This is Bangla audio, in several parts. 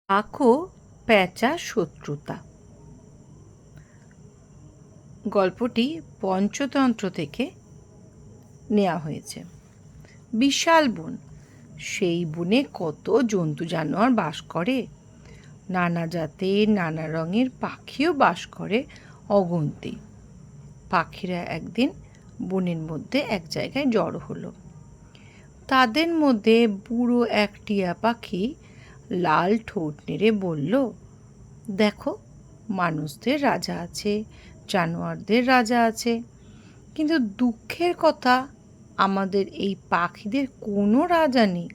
কাক ও প্যাঁচা শত্রুতা। গল্পটি পঞ্চতন্ত্র থেকে নেওয়া হয়েছে। বিশাল বন, সেই বনে কত জন্তু জানোয়ার বাস করে। নানা জাতের নানা রঙের পাখিও বাস করে অগুন্তি। পাখিরা একদিন বনের মধ্যে এক জায়গায় জড়ো হলো। তাদের মধ্যে বুড়ো এক টিয়া পাখি লাল ঠোঁট নেড়ে বলল, দেখো, মানুষদের রাজা আছে, জানোয়ারদের রাজা আছে, কিন্তু দুঃখের কথা, আমাদের এই পাখিদের কোনো রাজা নেই।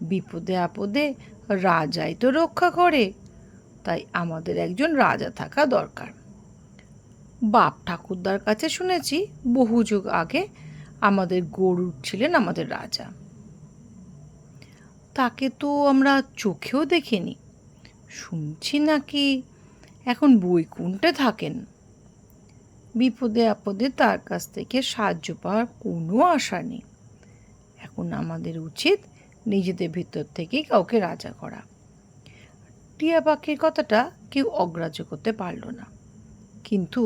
বিপদে আপদে রাজাই তো রক্ষা করে, তাই আমাদের একজন রাজা থাকা দরকার। বাপ ঠাকুরদার কাছে শুনেছি বহু যুগ আগে আমাদের গরুড় ছিলেন আমাদের রাজা। তাকে তো আমরা চোখেও দেখিনি, শুনছি নাকি এখন বৈকুণ্ঠে থাকেন। বিপদে আপদে তার কাছ থেকে সাহায্য পাওয়ার কোনো আশা নেই। এখন আমাদের উচিত নিজেদের ভিতর থেকেই কাউকে রাজা করা। টিয়া পাখির কথাটা কেউ অগ্রাহ্য করতে পারল না। কিন্তু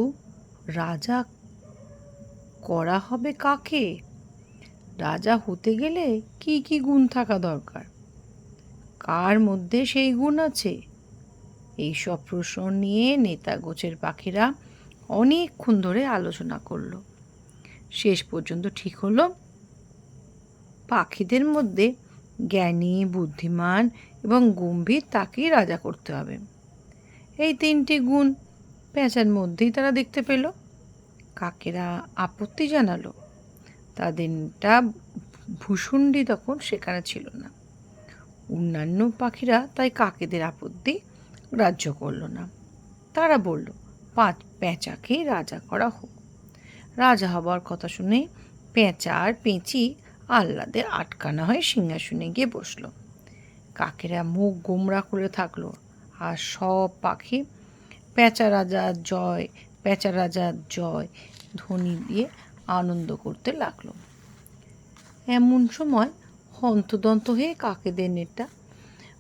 রাজা করা হবে কাকে? রাজা হতে গেলে কি কি গুণ থাকা দরকার? কার মধ্যে সেই গুণ আছে? এই সব প্রশ্ন নিয়ে নেতা গোছের পাখিরা অনেকক্ষণ ধরে আলোচনা করলো। শেষ পর্যন্ত ঠিক হলো, পাখিদের মধ্যে জ্ঞানী, বুদ্ধিমান এবং গম্ভীর তাকেই রাজা করতে হবে। এই তিনটি গুণ প্যাঁচার মধ্যেই তারা দেখতে পেল। কাকেরা আপত্তি জানালো, তাদেরটা ভূষুণ্ডি তখন সেখানে ছিল না। অন্যান্য পাখিরা তাই কাকেদের আপত্তি গ্রাহ্য করল না। তারা বলল, প্যাঁচাকেই রাজা করা হোক। রাজা হবার কথা শুনে পেঁচা আর পেঁচি আহ্লাদে আটকানা হয়ে সিংহাসনে গিয়ে বসল। কাকেরা মুখ গোমরা করে থাকলো, আর সব পাখি প্যাঁচা রাজা জয়, প্যাঁচা রাজা জয় ধ্বনি দিয়ে আনন্দ করতে লাগলো। এমন সময় হন্তদন্ত হয়ে কাকেদের নেতা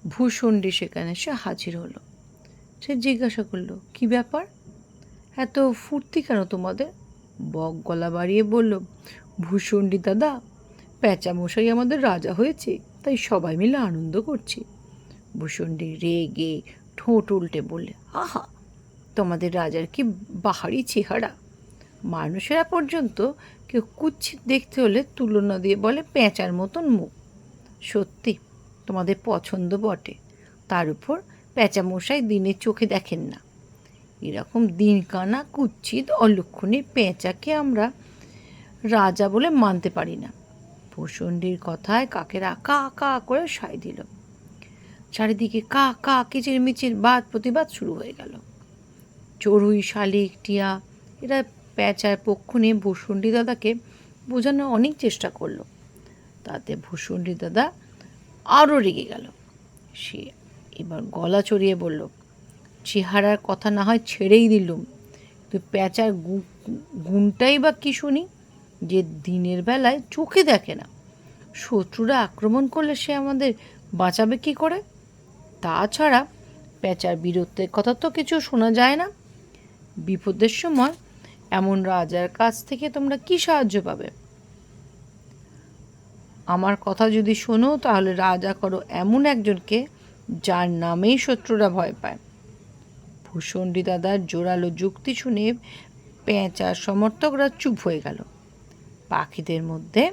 ভূষণ্ডী সেখানে এসে হাজির হলো। সে জিজ্ঞাসা করলো, কি ব্যাপার, এত ফুর্তি কেন তোমাদের? বক গলা বাড়িয়ে বলল, ভূষণ্ডী দাদা, প্যাঁচা মশাই আমাদের রাজা হয়েছে, তাই সবাই মিলে আনন্দ করছি। ভূষণ্ডী রেগে ঠোঁট উল্টে বললে, আহা, তোমাদের রাজার কি বাহারি চেহারা! মানুষেরা পর্যন্ত কেউ কুৎসিত দেখতে হলে তুলনা দিয়ে বলে প্যাঁচার মতন মুখ। সত্যি তোমাদের পছন্দ বটে, তার উপর প্যাঁচা মশাই দিনের চোখে দেখেন না। এরকম দিনকানা কুৎসিত অলক্ষণে পেঁচাকে আমরা রাজা বলে মানতে পারি না। ভূষণ্ডীর কথায় কাকেরা কা কা করে সায় দিল। চারিদিকে কা কা কিচিরমিচির বাদ প্রতিবাদ শুরু হয়ে গেল। চড়ুই, শালিক, টিয়া এরা প্যাঁচার পক্ষ নিয়ে ভূষণ্ডী দাদাকে বোঝানোর অনেক চেষ্টা করলো। তাতে ভূষণ্ডী দাদা আরও রেগে গেল। সে এবার গলা চড়িয়ে বলল, চেহারার কথা না হয় ছেড়েই দিলুম, তুই প্যাঁচার গুণটাই বা কি শুনি, যে দিনের বেলায় চোখে দেখে না। শত্রুরা আক্রমণ করলে সে আমাদের বাঁচাবে কি করে? তাছাড়া প্যাঁচার বীরত্বের কথা তো কিছু শোনা যায় না। বিপদের সময় এমন রাজার কাছ থেকে তোমরা কি সাহায্য পাবে? আমার কথা যদি শোনো, তাহলে রাজা করো এমন একজনকে যার নামেই শত্রুরা ভয় পায়। ভূষণ্ডী দাদার জোরালো যুক্তি শুনে পেঁচার সমর্থকরা চুপ হয়ে গেল। পাখিদের মধ্যে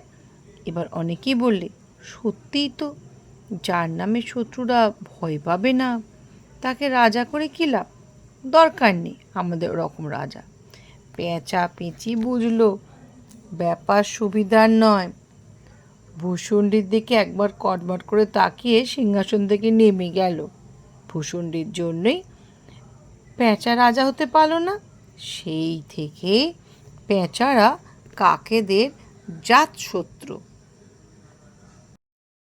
এবার অনেকেই বললে, সত্যিই তো, যার নামে শত্রুরা ভয় পাবে না, তাকে রাজা করে কী লাভ? দরকার নেই আমাদের ওরকম রাজা। পেঁচা পেঁচি বুঝল ব্যাপার সুবিধার নয়। ভূষণ্ডীর দিকে একবার কটমট করে তাকিয়ে সিংহাসন থেকে নেমে গেল। ভূষণ্ডীর জন্যই প্যাঁচা রাজা হতে পারল না। সেই থেকে পেঁচারা কাকেদের জাত শত্রু।